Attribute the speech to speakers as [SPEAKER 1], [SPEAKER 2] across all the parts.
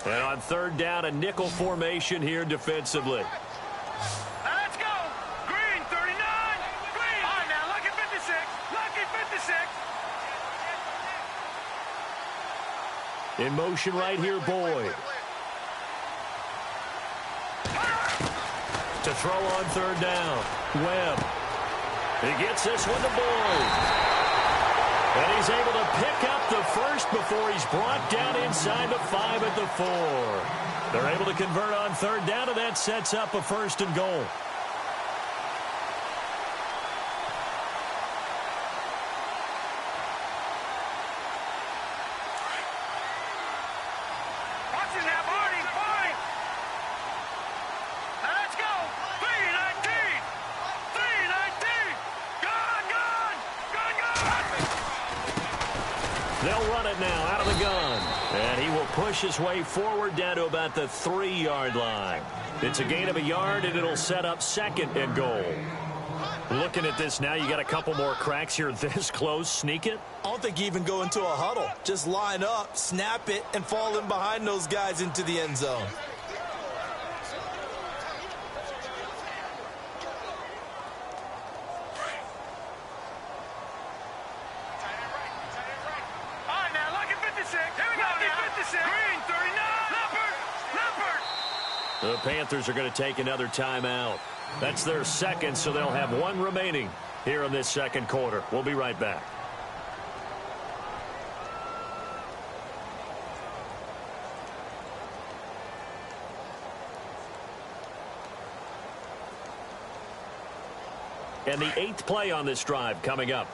[SPEAKER 1] And on third down, a nickel formation here defensively.
[SPEAKER 2] Let's go. Green, 39. Green. All right, now, lucky 56. Lucky 56.
[SPEAKER 1] In motion right here, Boyd. To throw on third down. Webb. He gets this one to Boyd. And he's able to pick up the first before he's brought down inside the 5 at the 4. They're able to convert on third down, and that sets up a 1st and goal. They'll run it now out of the gun. And he will push his way forward down to about the 3-yard line. It's a gain of a yard, and it'll set up 2nd and goal. Looking at this now, you got a couple more cracks here this close. Sneak it?
[SPEAKER 3] I don't think you even go into a huddle. Just line up, snap it, and fall in behind those guys into the end zone.
[SPEAKER 1] The Panthers are going to take another timeout. That's their 2nd, so they'll have 1 remaining here in this 2nd quarter. We'll be right back. And the 8th play on this drive coming up.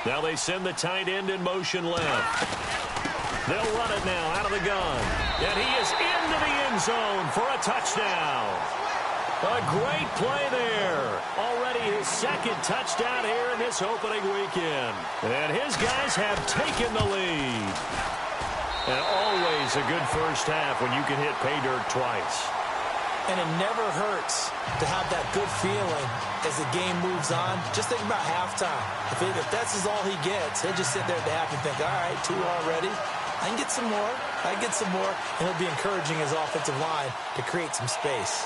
[SPEAKER 1] Now they send the tight end in motion left. They'll run it now out of the gun. And he is into the end zone for a touchdown. A great play there. Already his 2nd touchdown here in this opening weekend. And his guys have taken the lead. And always a good first half when you can hit pay dirt twice.
[SPEAKER 3] And it never hurts to have that good feeling as the game moves on. Just think about halftime. If that's all he gets, he'll just sit there at the half and think, all right, 2 already. I can get some more. I can get some more. And he'll be encouraging his offensive line to create some space.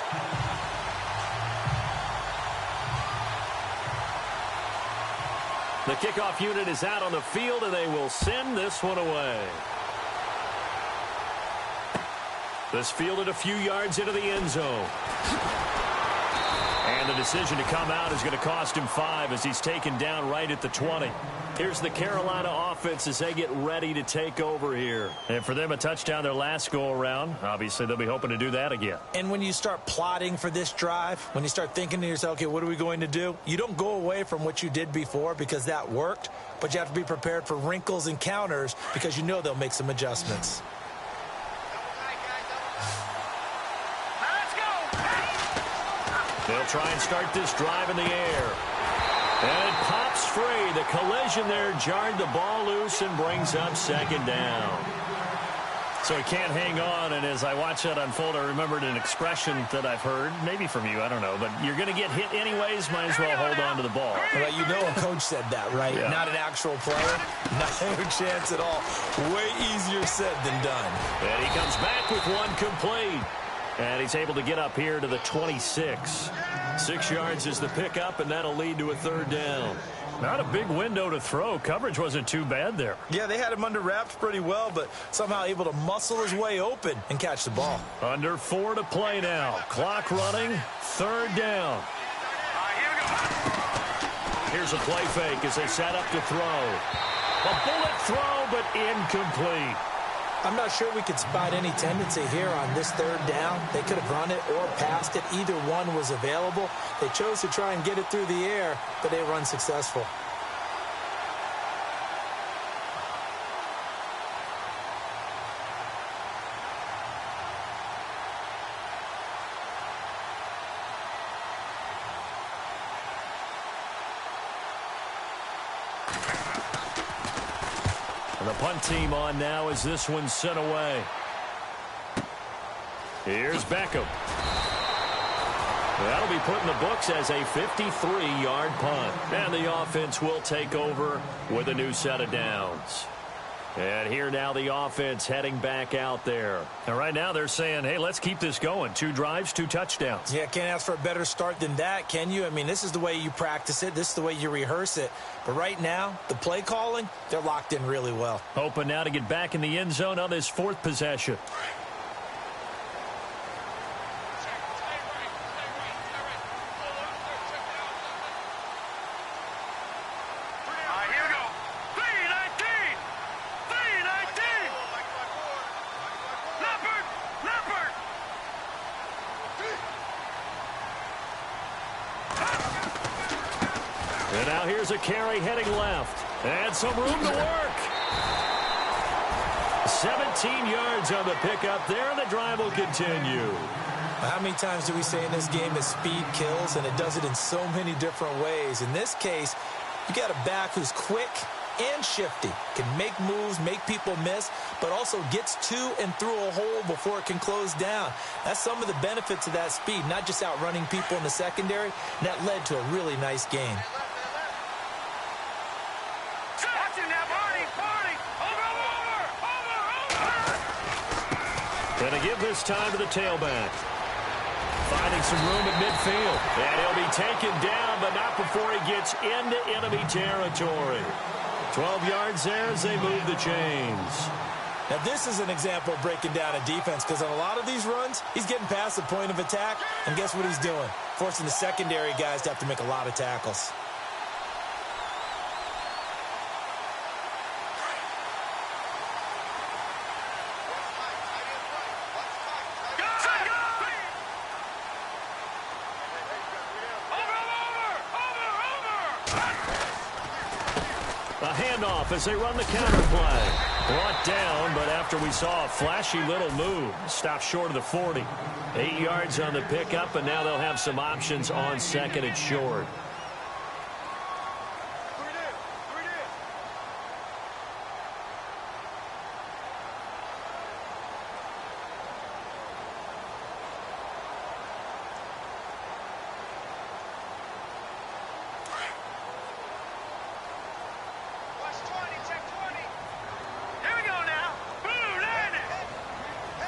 [SPEAKER 1] The kickoff unit is out on the field, and they will send this one away. This fielded a few yards into the end zone. And the decision to come out is going to cost him 5 as he's taken down right at the 20. Here's the Carolina offense as they get ready to take over here. And for them, a touchdown their last go-around. Obviously, they'll be hoping to do that again.
[SPEAKER 3] And when you start plotting for this drive, when you start thinking to yourself, okay, what are we going to do? You don't go away from what you did before because that worked, but you have to be prepared for wrinkles and counters because you know they'll make some adjustments.
[SPEAKER 1] They'll try and start this drive in the air. And it pops free. The collision there jarred the ball loose and brings up 2nd down. So he can't hang on, and as I watch that unfold, I remembered an expression that I've heard, maybe from you, I don't know, but you're going to get hit anyways, might as well hold on to the ball.
[SPEAKER 3] Well, you know a coach said that, right?
[SPEAKER 1] Yeah.
[SPEAKER 3] Not an actual player. No chance at all. Way easier said than done.
[SPEAKER 1] And he comes back with 1 complete. And he's able to get up here to the 26. 6 yards is the pickup, and that'll lead to a 3rd down. Not a big window to throw. Coverage wasn't too bad there.
[SPEAKER 3] Yeah, they had him under wraps pretty well, but somehow able to muscle his way open and catch the ball.
[SPEAKER 1] Under 4 to play now. Clock running. 3rd down. Here's a play fake as they set up to throw. A bullet throw, but incomplete.
[SPEAKER 3] I'm not sure we could spot any tendency here on this 3rd down. They could have run it or passed it. Either one was available. They chose to try and get it through the air, but they were unsuccessful.
[SPEAKER 1] The punt team on now as this one's sent away. Here's Beckham. That'll be put in the books as a 53-yard punt. And the offense will take over with a new set of downs. And here now the offense heading back out there. And right now they're saying, hey, let's keep this going. 2 drives, 2 touchdowns.
[SPEAKER 3] Yeah, can't ask for a better start than that, can you? I mean, this is the way you practice it. This is the way you rehearse it. But right now, the play calling, they're locked in really well.
[SPEAKER 1] Hoping now to get back in the end zone on this 4th possession. And now here's a carry heading left. And some room to work. 17 yards on the pickup there, and the drive will continue.
[SPEAKER 3] How many times do we say in this game that speed kills, and it does it in so many different ways? In this case, you got a back who's quick and shifty, can make moves, make people miss, but also gets to and through a hole before it can close down. That's some of the benefits of that speed, not just outrunning people in the secondary, and that led to a really nice game.
[SPEAKER 1] And to give this time to the tailback. Finding some room at midfield. And he'll be taken down, but not before he gets into enemy territory. 12 yards there as they move the chains.
[SPEAKER 3] Now, this is an example of breaking down a defense, because on a lot of these runs, he's getting past the point of attack, and guess what he's doing? Forcing the secondary guys to have to make a lot of tackles.
[SPEAKER 1] A handoff as they run the counter play. Brought down, but after we saw a flashy little move, stopped short of the 40. 8 yards on the pickup, and now they'll have some options on 2nd and short.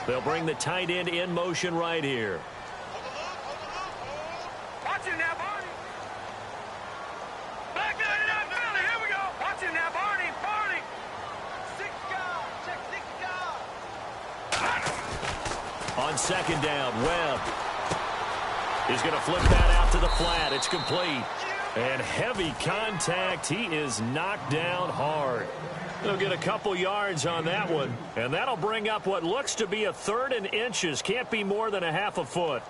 [SPEAKER 1] They'll bring the tight end in motion right here.
[SPEAKER 2] Watch him now, Barney. Back 99 Philly. Here we go. Watch him now, Barney. Barney. 6 guard. Check 6 guard.
[SPEAKER 1] On 2nd down, Webb is going to flip that out to the flat. It's complete. And heavy contact. He is knocked down hard. They'll get a couple yards on that one, and that'll bring up what looks to be a 3rd and inches. Can't be more than a half a foot.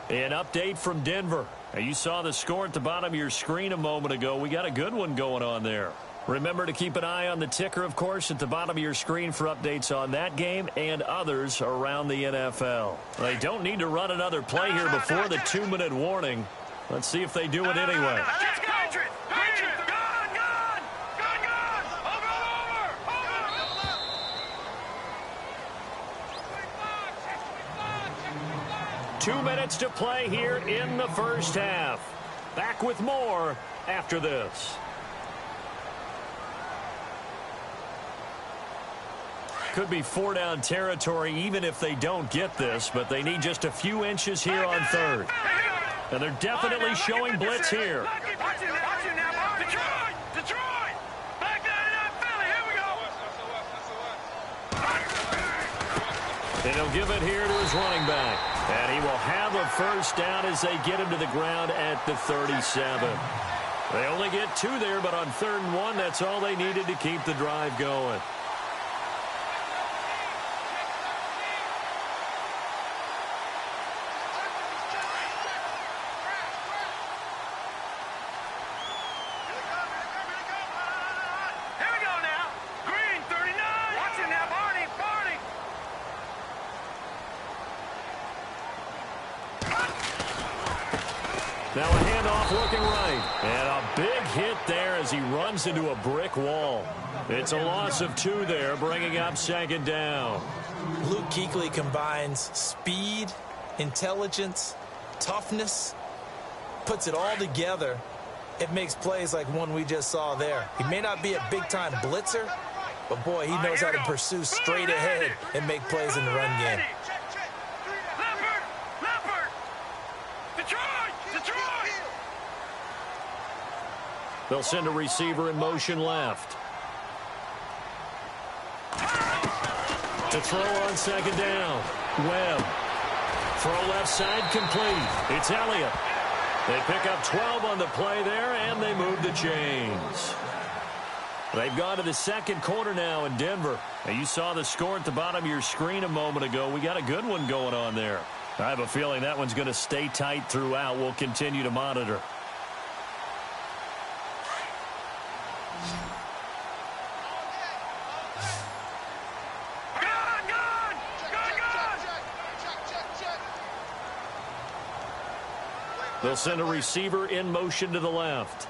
[SPEAKER 1] An update from Denver. Now, you saw the score at the bottom of your screen a moment ago. We got a good one going on there. Remember to keep an eye on the ticker, of course, at the bottom of your screen for updates on that game and others around the NFL. They don't need to run another play here before the 2-minute warning. Let's see if they do it anyway.
[SPEAKER 2] Patriot. Over.
[SPEAKER 1] 2 minutes to play here in the first half. Back with more after this. Could be 4-down territory even if they don't get this, but they need just a few inches here on 3rd. And they're definitely showing blitz here.
[SPEAKER 2] Watch it now, Detroit! Back 99 Philly, here we go!
[SPEAKER 1] And he'll give it here to his running back. And he will have a first down as they get him to the ground at the 37. They only get 2 there, but on 3rd and 1, that's all they needed to keep the drive going. Now a handoff looking right. And a big hit there as he runs into a brick wall. It's a loss of 2 there, bringing up 2nd down.
[SPEAKER 3] Luke Kuechly combines speed, intelligence, toughness, puts it all together, it makes plays like one we just saw there. He may not be a big-time blitzer, but, boy, he knows how to pursue straight ahead and make plays in the run game.
[SPEAKER 1] They'll send a receiver in motion left. To throw on second down. Webb. Throw left side complete. It's Elliott. They pick up 12 on the play there, and they move the chains. They've gone to the second quarter now in Denver. Now, you saw the score at the bottom of your screen a moment ago. We got a good one going on there. I have a feeling that one's going to stay tight throughout. We'll continue to monitor. They'll send a receiver in motion to the left.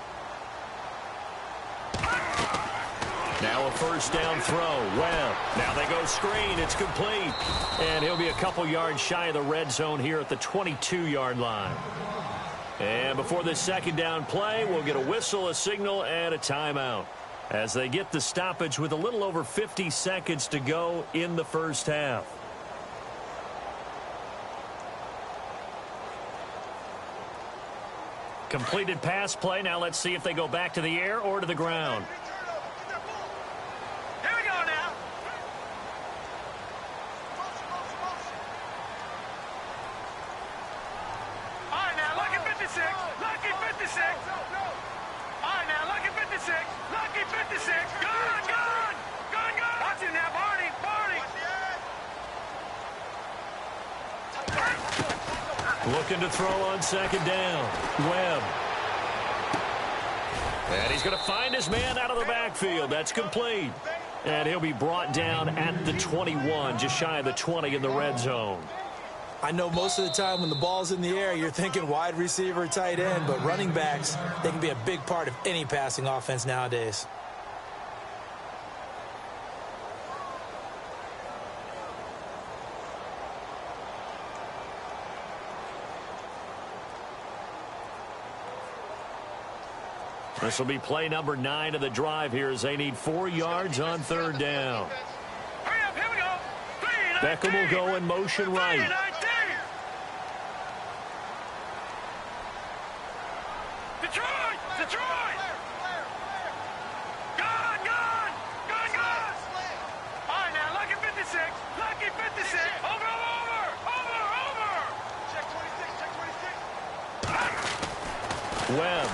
[SPEAKER 1] Now a first down throw. Webb. Now they go screen. It's complete. And he'll be a couple yards shy of the red zone here at the 22-yard line. And before this second down play, we'll get a whistle, a signal, and a timeout as they get the stoppage with a little over 50 seconds to go in the first half. Completed pass play. Now let's see if they go back to the air or to the ground.
[SPEAKER 2] Here we go now. All right, now, lucky 56. Lucky 56. All right, now, lucky 56. Lucky 56. Gun, gun. Gun, gun. Watch it now, Barney. Barney.
[SPEAKER 1] Looking to throw on second down. Webb. And he's going to find his man out of the backfield. That's complete. And he'll be brought down at the 21, just shy of the 20 in the red zone.
[SPEAKER 3] I know most of the time when the ball's in the air, you're thinking wide receiver, tight end, but running backs, they can be a big part of any passing offense nowadays.
[SPEAKER 1] This will be play number 9 of the drive here as they need 4 yards on third down.
[SPEAKER 2] Hurry up, here we go.
[SPEAKER 1] Beckham will go in motion right.
[SPEAKER 2] Detroit! Detroit! Gun, gun! Gun, gun! All right, now, lucky 56. Lucky 56. Over, over, over, over! Check 26, check 26.
[SPEAKER 1] Webb.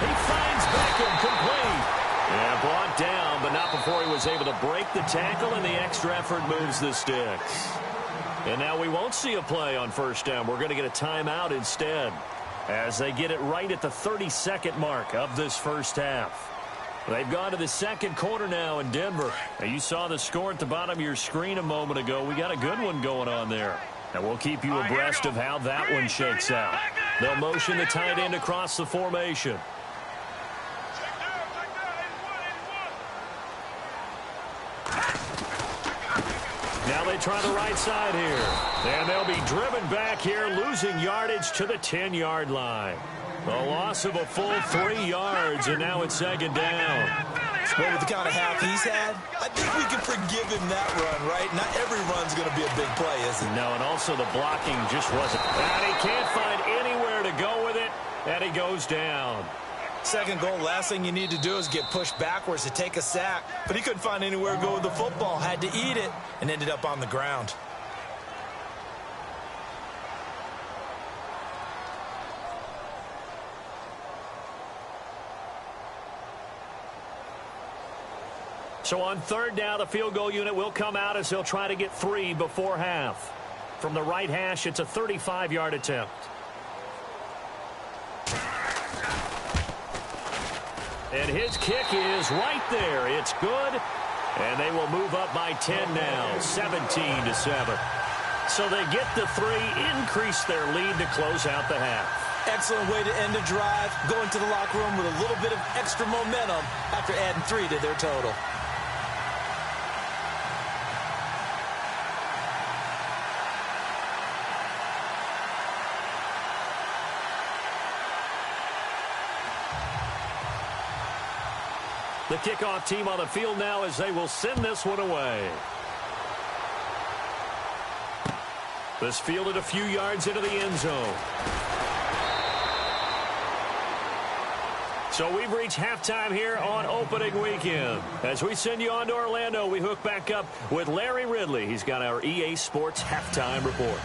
[SPEAKER 1] He finds Beckham complete. Yeah, brought down, but not before he was able to break the tackle, and the extra effort moves the sticks. And now we won't see a play on first down. We're going to get a timeout instead as they get it right at the 32nd mark of this first half. They've gone to the second quarter now in Denver. Now, you saw the score at the bottom of your screen a moment ago. We got a good one going on there. And we'll keep you abreast of how that one shakes out. They'll motion the tight end across the formation. Now they try the right side here. And they'll be driven back here, losing yardage to the 10-yard line. The loss of a full 3 yards, and now it's second down.
[SPEAKER 3] Well, with the kind of half he's had, I think we can forgive him that run, right? Not every run's going to be a big play, is it?
[SPEAKER 1] No, and also the blocking just wasn't. And he can't find anywhere to go with it, and he goes down.
[SPEAKER 3] Second goal, last thing you need to do is get pushed backwards to take a sack. But he couldn't find anywhere to go with the football, had to eat it, and ended up on the ground.
[SPEAKER 1] So on third down, the field goal unit will come out as they'll try to get 3 before half. From the right hash, it's a 35-yard attempt. And his kick is right there. It's good. And they will move up by 10 now, 17-7. So they get the 3, increase their lead to close out the half.
[SPEAKER 3] Excellent way to end the drive, going to the locker room with a little bit of extra momentum after adding 3 to their total.
[SPEAKER 1] The kickoff team on the field now as they will send this one away. This fielded a few yards into the end zone. So we've reached halftime here on opening weekend. As we send you on to Orlando, we hook back up with Larry Ridley. He's got our EA Sports halftime report.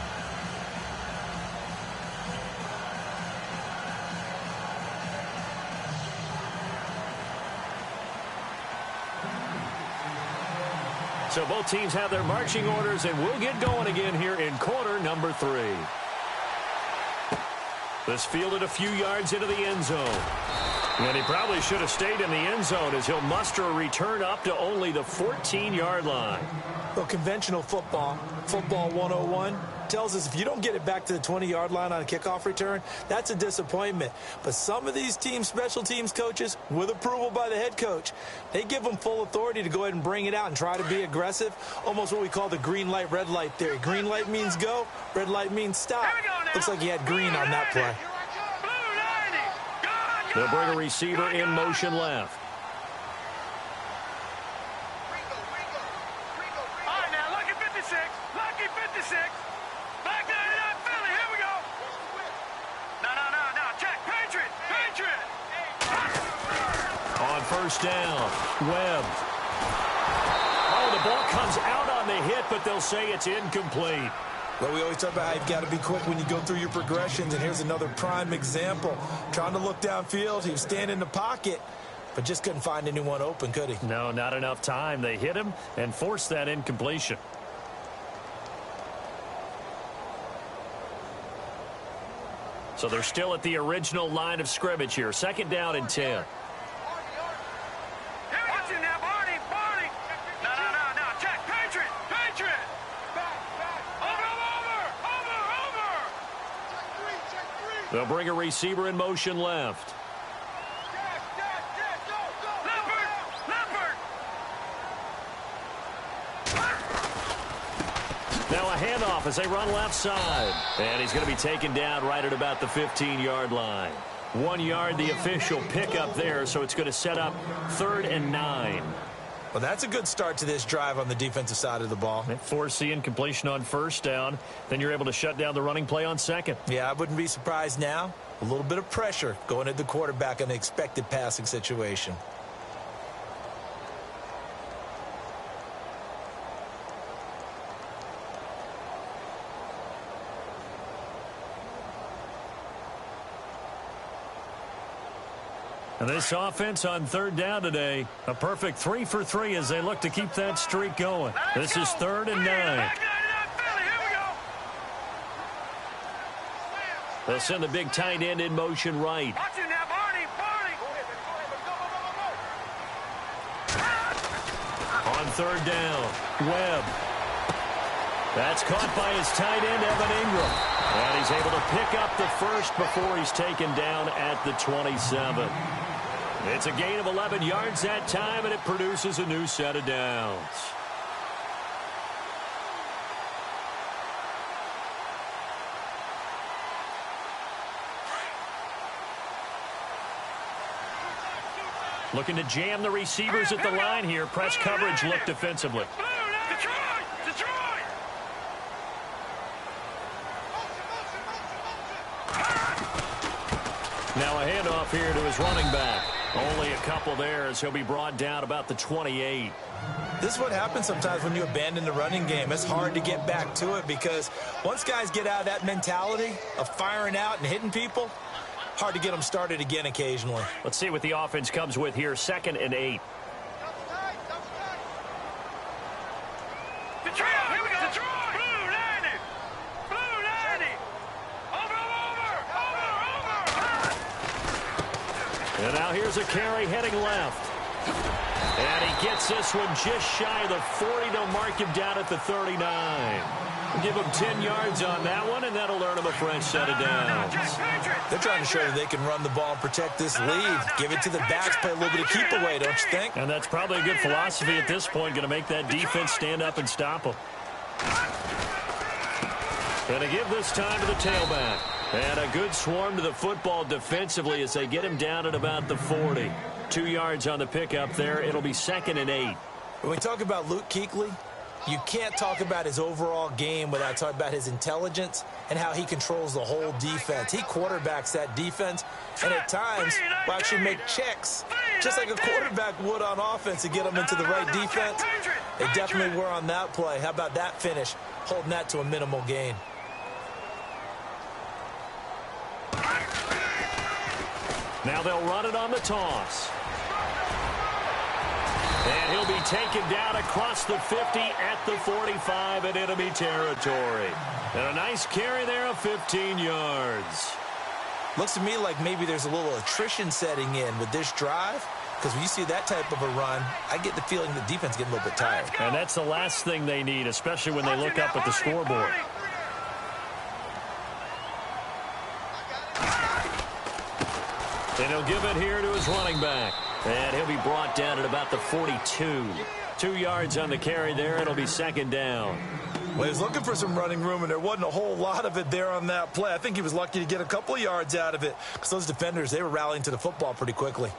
[SPEAKER 1] So both teams have their marching orders, and we'll get going again here in quarter number 3. This fielded a few yards into the end zone. And he probably should have stayed in the end zone as he'll muster a return up to only the 14-yard line.
[SPEAKER 3] Well, conventional football 101, tells us if you don't get it back to the 20-yard line on a kickoff return, that's a disappointment. But some of these special teams coaches, with approval by the head coach, they give them full authority to go ahead and bring it out and try to be aggressive, almost what we call the green light, red light theory. Green light means go, red light means stop. Looks like he had green on that play.
[SPEAKER 1] They'll bring a receiver in motion left.
[SPEAKER 2] All right, now, lucky 56. Lucky 56. Back 99, Philly. Here we go. No. Check. Patriot.
[SPEAKER 1] On first down, Webb. Oh, the ball comes out on the hit, but they'll say it's incomplete.
[SPEAKER 3] Well, we always talk about how you've got to be quick when you go through your progressions, and here's another prime example. Trying to look downfield, he was standing in the pocket, but just couldn't find anyone open, could he?
[SPEAKER 1] No, not enough time. They hit him and forced that incompletion. So they're still at the original line of scrimmage here. Second down and 10. They'll bring a receiver in motion left. Now a handoff as they run left side. And he's going to be taken down right at about the 15-yard line. 1 yard, the official pickup there, so it's going to set up 3rd and 9.
[SPEAKER 3] Well, that's a good start to this drive on the defensive side of the ball.
[SPEAKER 1] Force the incompletion on first down. Then you're able to shut down the running play on second.
[SPEAKER 3] Yeah, I wouldn't be surprised now. A little bit of pressure going at the quarterback in the expected passing situation.
[SPEAKER 1] And this offense on 3rd down today, a perfect 3 for 3 as they look to keep that streak going. This is 3rd and 9. They'll send the big tight end in motion right. On 3rd down, Webb. That's caught by his tight end, Evan Ingram. And he's able to pick up the first before he's taken down at the 27. It's a gain of 11 yards that time, and it produces a new set of downs. Looking to jam the receivers at the line here. Press coverage look defensively. Now a handoff here to his running back. Only a couple there as he'll be brought down about the 28.
[SPEAKER 3] This is what happens sometimes when you abandon the running game. It's hard to get back to it because once guys get out of that mentality of firing out and hitting people, hard to get them started again occasionally.
[SPEAKER 1] Let's see what the offense comes with here. 2nd and 8. And now here's a carry heading left. And he gets this one just shy of the 40. They'll mark him down at the 39. We'll give him 10 yards on that one, and that'll earn him a fresh set of downs.
[SPEAKER 3] They're trying to show that they can run the ball and protect this lead. Give it to the backs, play a little bit of keep away, don't you think?
[SPEAKER 1] And that's probably a good philosophy at this point, going to make that defense stand up and stop them. Going to give this time to the tailback. And a good swarm to the football defensively as they get him down at about the 40. 2 yards on the pickup there. It'll be 2nd and 8.
[SPEAKER 3] When we talk about Luke Kuechly, you can't talk about his overall game without talking about his intelligence and how he controls the whole defense. He quarterbacks that defense, and at times will actually make checks, just like a quarterback would on offense to get them into the right defense. They definitely were on that play. How about that finish, holding that to a minimal gain?
[SPEAKER 1] Now they'll run it on the toss. And he'll be taken down across the 50 at the 45 in enemy territory. And a nice carry there of 15 yards.
[SPEAKER 3] Looks to me like maybe there's a little attrition setting in with this drive, because when you see that type of a run, I get the feeling the defense getting a little bit tired.
[SPEAKER 1] And that's the last thing they need, especially when they look up at the scoreboard. And he'll give it here to his running back. And he'll be brought down at about the 42. 2 yards on the carry there. It'll be 2nd down.
[SPEAKER 3] Well, he was looking for some running room, and there wasn't a whole lot of it there on that play. I think he was lucky to get a couple of yards out of it, because those defenders, they were rallying to the football pretty quickly.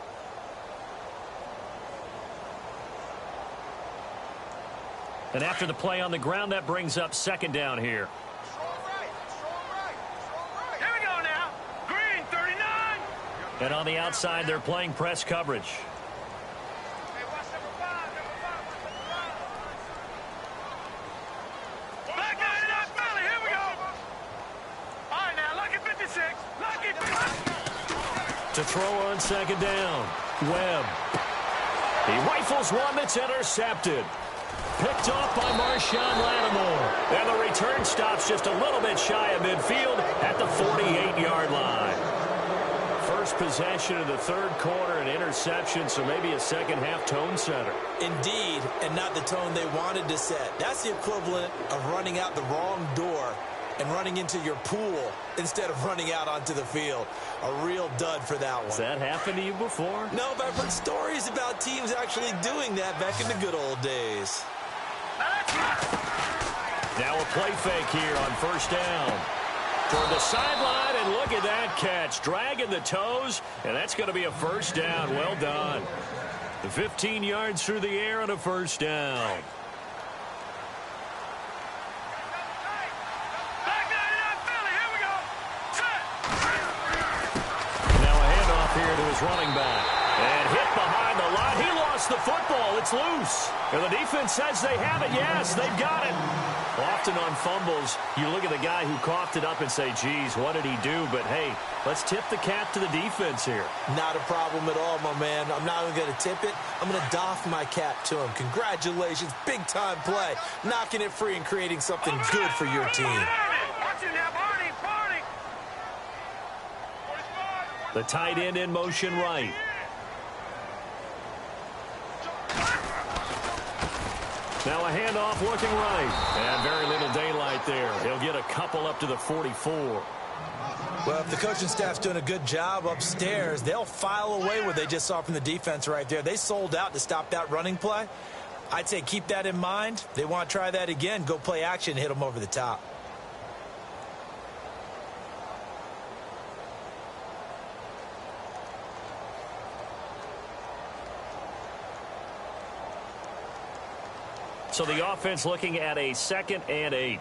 [SPEAKER 1] And after the play on the ground, that brings up 2nd down here.
[SPEAKER 2] Here we go now. Green, 39.
[SPEAKER 1] And on the outside, they're playing press coverage.
[SPEAKER 2] Hey, watch number 5. Back out of that belly. Here we go. All right, now, lucky 56. Lucky 56.
[SPEAKER 1] To throw on 2nd down. Webb. He rifles one that's intercepted. Picked off by Marshawn Lattimore. And the return stops just a little bit shy of midfield at the 48-yard line. First possession of the 3rd quarter, an interception, so maybe a second-half tone setter.
[SPEAKER 3] Indeed, and not the tone they wanted to set. That's the equivalent of running out the wrong door and running into your pool instead of running out onto the field. A real dud for that one.
[SPEAKER 1] Has that happened to you before?
[SPEAKER 3] No, but I've heard stories about teams actually doing that back in the good old days.
[SPEAKER 1] Now a play fake here on 1st down. Toward the sideline, and look at that catch. Dragging the toes, and that's going to be a 1st down. Well done. The 15 yards through the air and a 1st down. Now a handoff here to his running back. And hit behind the line. He lost the football. It's loose. And the defense says they have it. Yes, they've got it. Often on fumbles, you look at the guy who coughed it up and say, geez, what did he do? But, hey, let's tip the cap to the defense here.
[SPEAKER 3] Not a problem at all, my man. I'm not even going to tip it. I'm going to doff my cap to him. Congratulations. Big-time play. Knocking it free and creating something good for your team.
[SPEAKER 1] The tight end in motion right. Now a handoff looking right. And very little daylight there. He'll get a couple up to the 44.
[SPEAKER 3] Well, if the coaching staff's doing a good job upstairs, they'll file away what they just saw from the defense right there. They sold out to stop that running play. I'd say keep that in mind. They want to try that again. Go play action, hit them over the top.
[SPEAKER 1] So the offense looking at a 2nd and 8.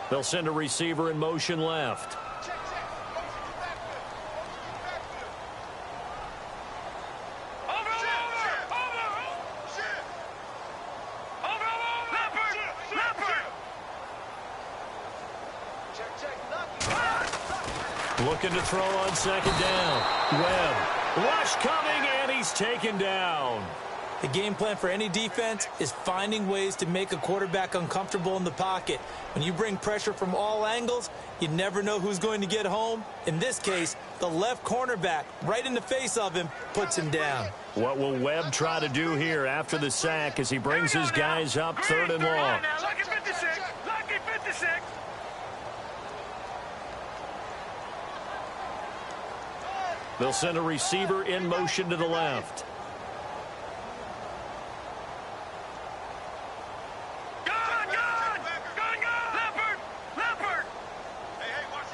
[SPEAKER 1] They'll send a receiver in motion left. Looking to throw on 2nd down. Webb. Rush coming, and he's taken down.
[SPEAKER 3] The game plan for any defense is finding ways to make a quarterback uncomfortable in the pocket. When you bring pressure from all angles, you never know who's going to get home. In this case, the left cornerback, right in the face of him, puts him down.
[SPEAKER 1] What will Webb try to do here after the sack as he brings his guys up 3rd and long?
[SPEAKER 2] Lucky 56. Lucky 56.
[SPEAKER 1] They'll send a receiver in motion to the left.
[SPEAKER 2] Gun! Leopard! Leopard! Hey, watch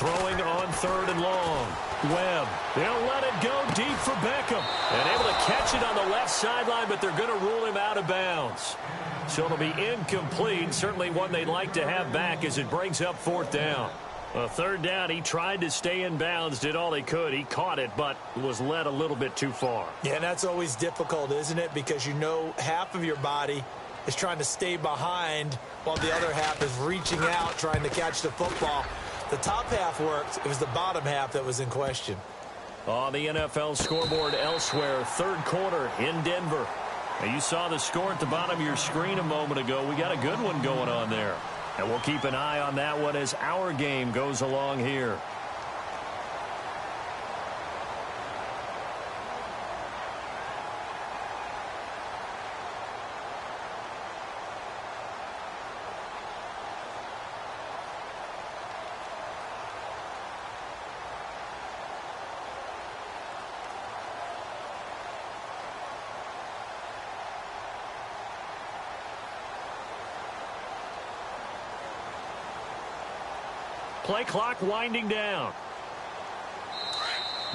[SPEAKER 1] throwing on 3rd and long. Webb, they'll let it go deep for Beckham. And able to catch it on the left sideline, but they're going to rule him out of bounds. So it'll be incomplete. Certainly one they'd like to have back as it brings up 4th down. A 3rd down, he tried to stay in bounds, did all he could. He caught it, but was led a little bit too far.
[SPEAKER 3] Yeah, and that's always difficult, isn't it? Because you know half of your body is trying to stay behind while the other half is reaching out, trying to catch the football. The top half worked. It was the bottom half that was in question.
[SPEAKER 1] On the NFL scoreboard elsewhere, 3rd quarter in Denver. Now, you saw the score at the bottom of your screen a moment ago. We got a good one going on there. And we'll keep an eye on that one as our game goes along here. Play clock winding down.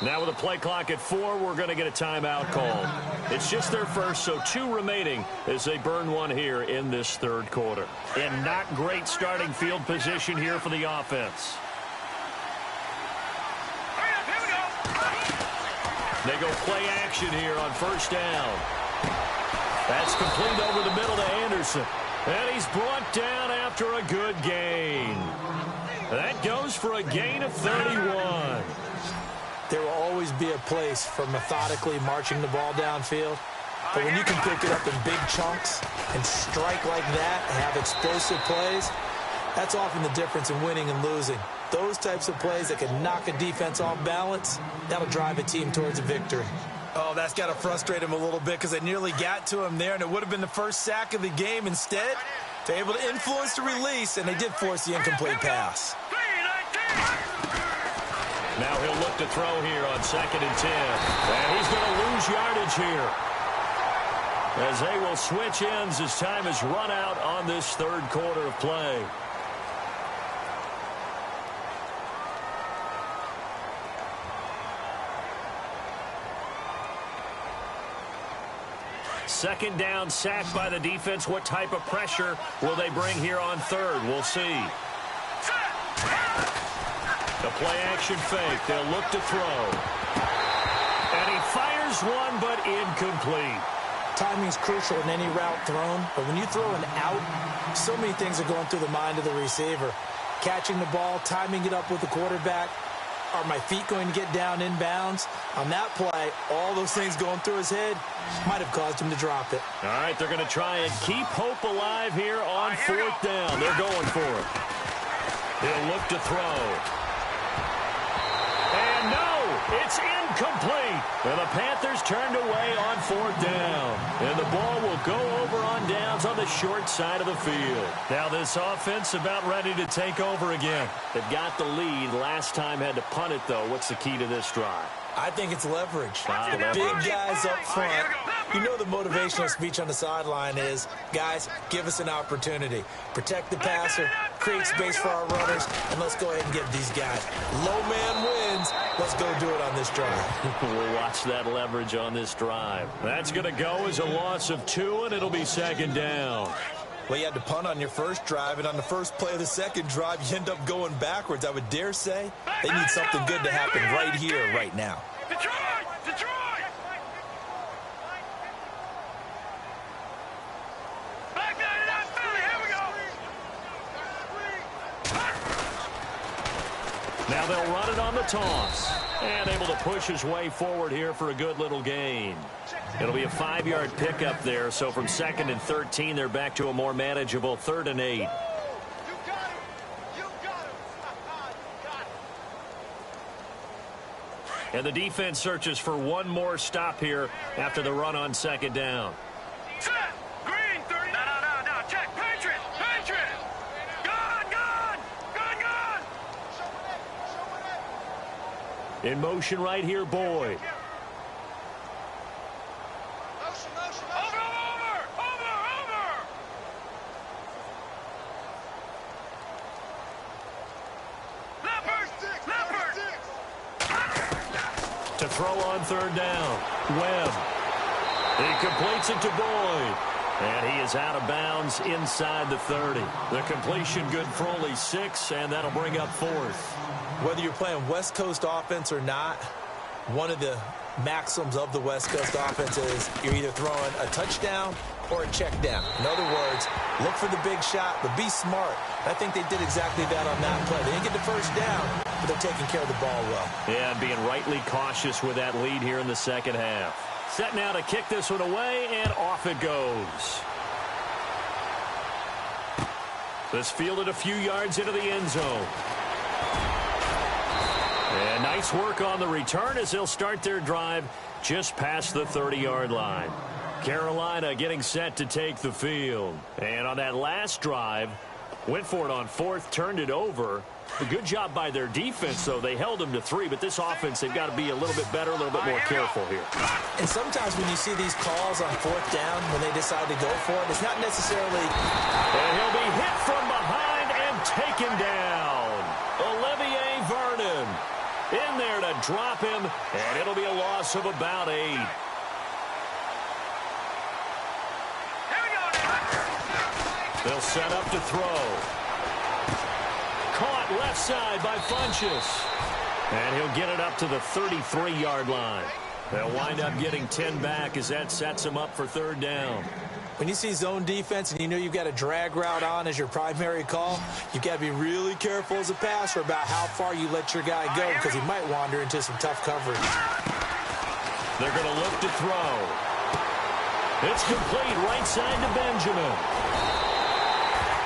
[SPEAKER 1] Now with a play clock at 4, we're going to get a timeout called. It's just their first, so 2 remaining as they burn one here in this 3rd quarter. And not great starting field position here for the offense. They go play action here on 1st down. That's complete over the middle to Anderson. And he's brought down after a good gain. That goes for a gain of 31.
[SPEAKER 3] There will always be a place for methodically marching the ball downfield. But when you can pick it up in big chunks and strike like that and have explosive plays, that's often the difference in winning and losing. Those types of plays that can knock a defense off balance, that'll drive a team towards a victory. Oh, that's got to frustrate him a little bit because they nearly got to him there, and it would have been the first sack of the game. Instead, they're able to influence the release, and they did force the incomplete pass.
[SPEAKER 1] Now he'll look to throw here on 2nd and 10. And he's going to lose yardage here, as they will switch ends as time is run out on this 3rd quarter of play. Second down, sacked by the defense. What type of pressure will they bring here on 3rd? We'll see. The play-action fake. They'll look to throw. And he fires one, but incomplete.
[SPEAKER 3] Timing's crucial in any route thrown, but when you throw an out, so many things are going through the mind of the receiver. Catching the ball, timing it up with the quarterback. Are my feet going to get down in bounds? On that play, all those things going through his head might have caused him to drop it.
[SPEAKER 1] All right, they're going to try and keep hope alive here on 4th down. They're going for it. They'll look to throw. And no, it's incomplete. And the Panthers turned away on 4th down. And the ball will go over on downs on the short side of the field. Now this offense about ready to take over again. They've got the lead. Last time had to punt it, though. What's the key to this drive?
[SPEAKER 3] I think it's leverage. Big guys up front. You know the motivational speech on the sideline is, guys, give us an opportunity. Protect the passer, create space for our runners, and let's go ahead and get these guys. Low man wins. Let's go do it on this drive.
[SPEAKER 1] We'll watch that leverage on this drive. That's going to go as a loss of 2, and it'll be 2nd down.
[SPEAKER 3] Well, you had to punt on your first drive, and on the first play of the 2nd drive, you end up going backwards. I would dare say they need something good to happen right here, right now.
[SPEAKER 2] Detroit! Detroit! Back down to that Philly. Here we go.
[SPEAKER 1] Now they'll run it on the toss. And able to push his way forward here for a good little gain. It'll be a 5-yard pickup there. So from 2nd and 13, they're back to a more manageable 3rd and 8. And the defense searches for one more stop here after the run on 2nd down.
[SPEAKER 2] Set! Green, 30. No. Check. Patriot! Patriot! Gun!
[SPEAKER 1] In motion right here, Boyd.
[SPEAKER 2] Over! Leopard!
[SPEAKER 1] throw on third down. Webb. He completes it to Boyd. And he is out of bounds inside the 30. The completion good for only 6, and that'll bring up 4th.
[SPEAKER 3] Whether you're playing West Coast offense or not, one of the maxims of the West Coast offense is you're either throwing a touchdown or a check down. In other words, look for the big shot, but be smart. I think they did exactly that on that play. They didn't get the first down, but they're taking care of the ball well. Yeah,
[SPEAKER 1] and being rightly cautious with that lead here in the second half. Set now to kick this one away, and off it goes. This fielded a few yards into the end zone. And nice work on the return as they'll start their drive just past the 30-yard line. Carolina getting set to take the field. And on that last drive, went for it on 4th, turned it over. A good job by their defense, though. They held them to 3, but this offense, they've got to be a little bit better, a little bit more careful here.
[SPEAKER 3] And sometimes when you see these calls on 4th down, when they decide to go for it, it's not necessarily...
[SPEAKER 1] And he'll be hit from behind and taken down. Olivier Vernon in there to drop him, and it'll be a loss of about 8. They'll set up to throw. Caught left side by Funchess. And he'll get it up to the 33-yard line. They'll wind up getting 10 back as that sets them up for 3rd down.
[SPEAKER 3] When you see zone defense and you know you've got a drag route on as your primary call, you've got to be really careful as a passer about how far you let your guy go because he might wander into some tough coverage.
[SPEAKER 1] They're going to look to throw. It's complete right side to Benjamin.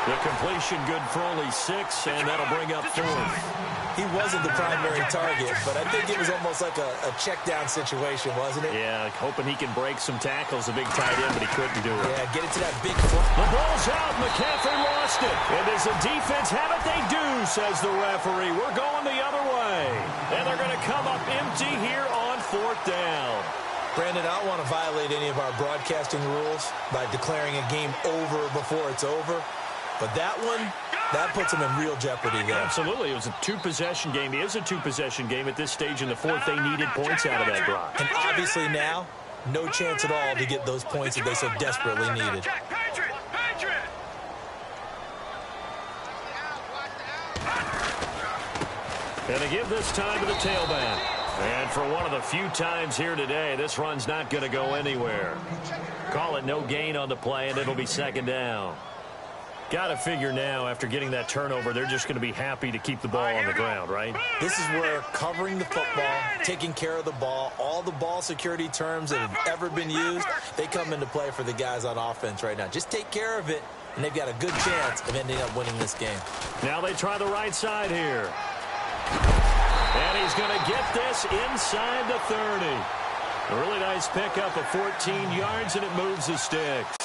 [SPEAKER 1] The completion good for only 6, and that'll bring up 4th.
[SPEAKER 3] He wasn't the primary target, but I think it was almost like a check-down situation, wasn't it?
[SPEAKER 1] Yeah, hoping he can break some tackles, a big tight end, but he couldn't do it.
[SPEAKER 3] Yeah, get it to that big foot.
[SPEAKER 1] The ball's out. McCaffrey lost it. And does the defense have it? They do, says the referee. We're going the other way. And they're going to come up empty here on 4th down.
[SPEAKER 3] Brandon, I don't want to violate any of our broadcasting rules by declaring a game over before it's over. But that one, that puts them in real jeopardy there.
[SPEAKER 1] Absolutely. It was a 2-possession game. It is a 2-possession game at this stage in the 4th. They needed points out of that drive.
[SPEAKER 3] And obviously now, no chance at all to get those points that they so desperately needed.
[SPEAKER 1] And they give this time to the tailback. And for one of the few times here today, this run's not going to go anywhere. Call it no gain on the play, and it'll be 2nd down. Got to figure now, after getting that turnover, they're just going to be happy to keep the ball on the ground, right?
[SPEAKER 3] This is where covering the football, taking care of the ball, all the ball security terms that have ever been used, they come into play for the guys on offense right now. Just take care of it, and they've got a good chance of ending up winning this game.
[SPEAKER 1] Now they try the right side here. And he's going to get this inside the 30. A really nice pickup of 14 yards, and it moves the sticks.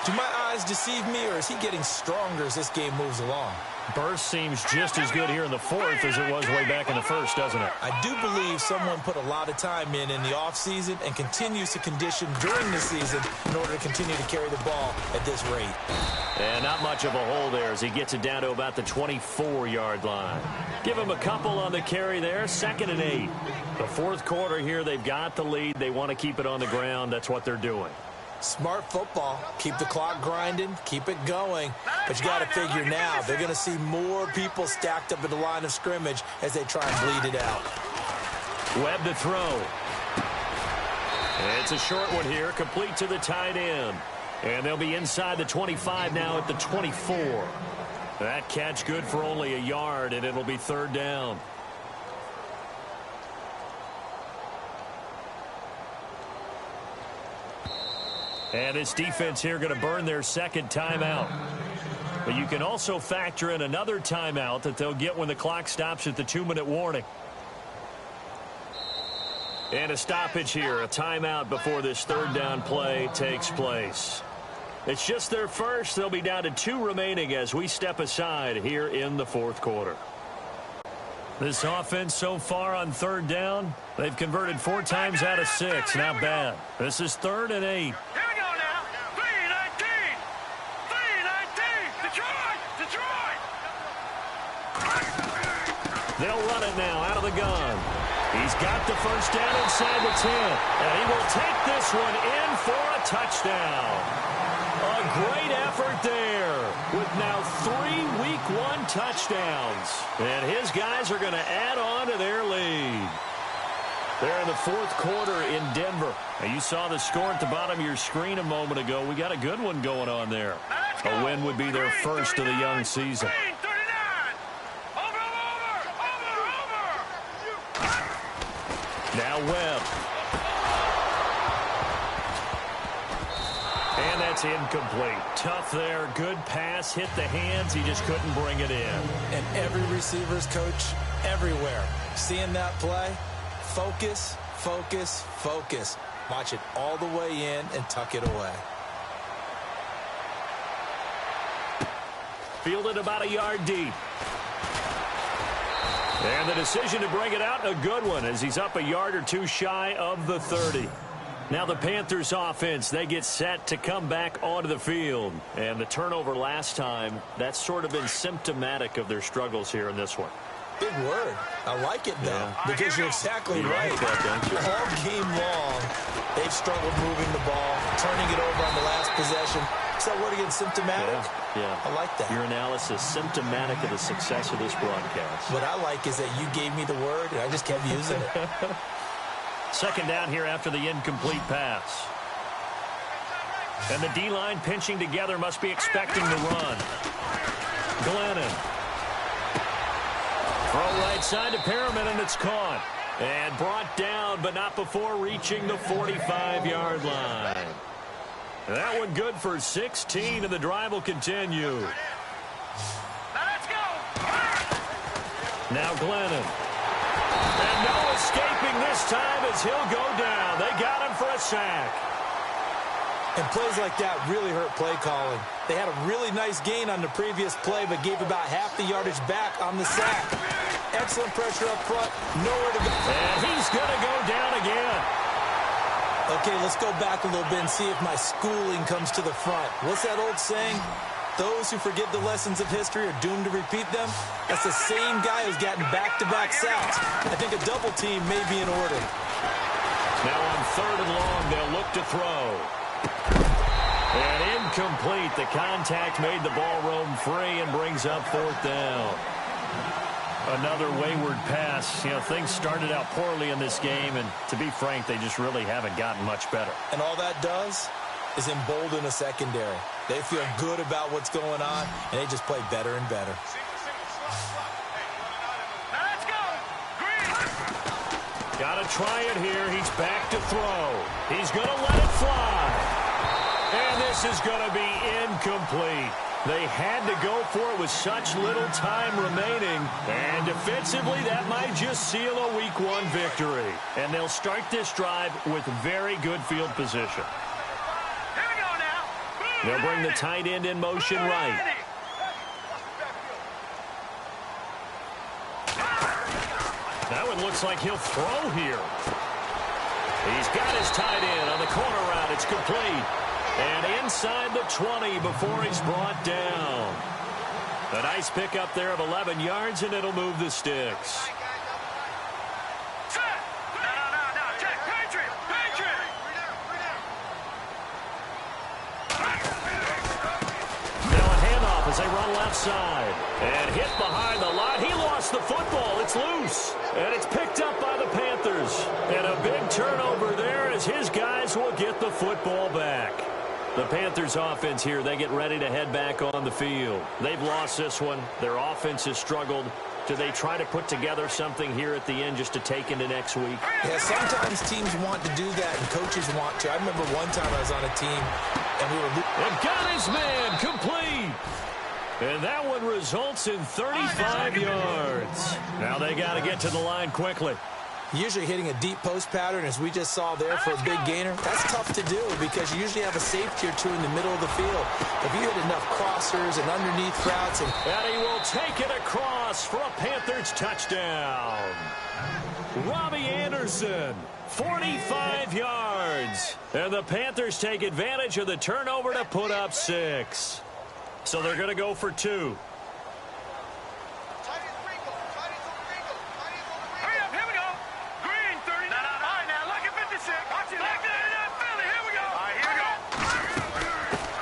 [SPEAKER 3] Do my eyes deceive me, or is he getting stronger as this game moves along?
[SPEAKER 1] Burst seems just as good here in the 4th as it was way back in the 1st, doesn't it?
[SPEAKER 3] I do believe someone put a lot of time in the offseason and continues to condition during the season in order to continue to carry the ball at this rate.
[SPEAKER 1] And not much of a hole there as he gets it down to about the 24-yard line. Give him a couple on the carry there, 2nd and 8. The 4th quarter here, they've got the lead. They want to keep it on the ground. That's what they're doing.
[SPEAKER 3] Smart football. Keep the clock grinding. Keep it going. But you got to figure now, they're going to see more people stacked up at the line of scrimmage as they try and bleed it out.
[SPEAKER 1] Webb to throw. It's a short one here, complete to the tight end. And they'll be inside the 25 now at the 24. That catch good for only a yard, and it'll be 3rd down. And this defense here going to burn their 2nd timeout. But you can also factor in another timeout that they'll get when the clock stops at the 2-minute warning. And a stoppage here, a timeout before this 3rd down play takes place. It's just their first. They'll be down to 2 remaining as we step aside here in the 4th quarter. This offense so far on 3rd down, they've converted 4 times out of 6. Not bad. This is 3rd and 8. They'll run it now out of the gun. He's got the first down inside the 10, and he will take this one in for a touchdown. A great effort there with now 3 Week 1 touchdowns. And his guys are going to add on to their lead. They're in the fourth quarter in Denver. Now, you saw the score at the bottom of your screen a moment ago. We got a good one going on there. A win would be their first of the young season. Now Webb. And that's incomplete. Tough there. Good pass. Hit the hands. He just couldn't bring it in.
[SPEAKER 3] And every receiver's coach everywhere. Seeing that play, focus, focus, focus. Watch it all the way in and tuck it away.
[SPEAKER 1] Fielded about a yard deep. And the decision to bring it out, a good one, as he's up a yard or two shy of the 30. Now the Panthers offense, they get set to come back onto the field. And the turnover last time, that's sort of been symptomatic of their struggles here in this one.
[SPEAKER 3] Big word. I like it, though,
[SPEAKER 1] Yeah.
[SPEAKER 3] because you're exactly right. All game long, they've struggled moving the ball, turning it over on the last possession. Is that word again, symptomatic?
[SPEAKER 1] Yeah.
[SPEAKER 3] I like that.
[SPEAKER 1] Your analysis, symptomatic of the success of this broadcast.
[SPEAKER 3] What I like is that you gave me the word, and I just kept using it.
[SPEAKER 1] Second down here after the incomplete pass. And the D-line pinching together, must be expecting the run. Glennon. Throw right side to Perriman, and it's caught. And brought down, but not before reaching the 45-yard line. That one good for 16, and the drive will continue.
[SPEAKER 2] Let's go.
[SPEAKER 1] Now Glennon. And no escaping this time as he'll go down. They got him for a sack.
[SPEAKER 3] And plays like that really hurt play calling. They had a really nice gain on the previous play, but gave about half the yardage back on the sack. Excellent pressure up front. Nowhere to go.
[SPEAKER 1] And he's going to go down again.
[SPEAKER 3] Okay, let's go back a little bit and see if my schooling comes to the front. What's that old saying? Those who forget the lessons of history are doomed to repeat them. That's the same guy who's gotten back-to-back sacks. I think a double team may be in order.
[SPEAKER 1] Now on 3rd and long, they'll look to throw. And incomplete. The contact made the ball roam free and brings up 4th down. Another wayward pass. You know, things started out poorly in this game, and to be frank, they just really haven't gotten much better.
[SPEAKER 3] And all that does is embolden a secondary. They feel good about what's going on, and they just play better and better.
[SPEAKER 2] Let's go. Green.
[SPEAKER 1] Got to try it here. He's back to throw. He's going to let it fly. And this is going to be incomplete. They had to go for it with such little time remaining. And defensively, that might just seal a Week 1 victory. And they'll start this drive with very good field position.
[SPEAKER 2] Here we go now.
[SPEAKER 1] They'll bring the tight end in motion right. That one looks like he'll throw here. He's got his tight end on the corner route. It's complete. And inside the 20 before he's brought down. A nice pickup there of 11 yards, and it'll move the sticks.
[SPEAKER 2] Set. No. Check. Patriot.
[SPEAKER 1] Now a handoff as they run left side. And hit behind the line. He lost the football. It's loose. And it's picked up by the Panthers. And a big turnover there as his guys will get the football back. The Panthers offense here, they get ready to head back on the field. They've lost this one. Their offense has struggled. Do they try to put together something here at the end just to take into next week?
[SPEAKER 3] Yeah, sometimes teams want to do that and coaches want to. I remember one time I was on a team and we were...
[SPEAKER 1] And got his man complete. And that one results in 35 yards. Now they got to get to the line quickly.
[SPEAKER 3] Usually hitting a deep post pattern, as we just saw there for a big gainer, that's tough to do because you usually have a safety or two in the middle of the field. If you hit enough crossers and underneath routes... And
[SPEAKER 1] he will take it across for a Panthers touchdown. Robbie Anderson, 45 yards. And the Panthers take advantage of the turnover to put up 6. So they're going to go for 2.
[SPEAKER 2] Hurry up. Here we go. Green.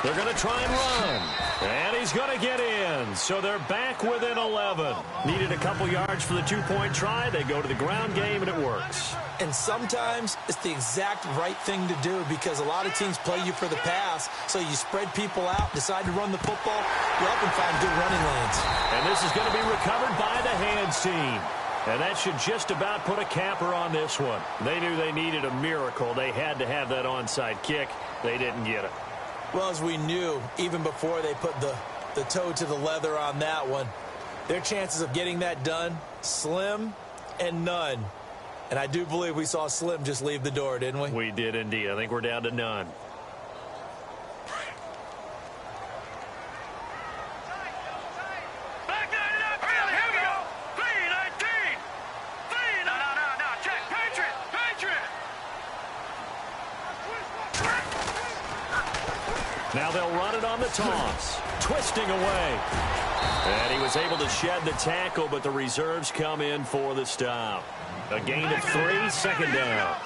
[SPEAKER 1] They're going to try and run. And he's going to get in. So they're back within 11. Needed a couple yards for the two-point try. They go to the ground game, and it works.
[SPEAKER 3] And sometimes it's the exact right thing to do because a lot of teams play you for the pass. So you spread people out, decide to run the football, you often find good running lanes.
[SPEAKER 1] And this is going to be recovered by the hands team. And that should just about put a capper on this one. They knew they needed a miracle. They had to have that onside kick. They didn't get it.
[SPEAKER 3] Well, as we knew, even before they put the toe to the leather on that one, their chances of getting that done, slim and none. And I do believe we saw Slim just leave the door, didn't we?
[SPEAKER 1] We did indeed. I think we're down to none. Now they'll run it on the toss. Twisting away. And he was able to shed the tackle, but the reserves come in for the stop. A gain of 3, second down.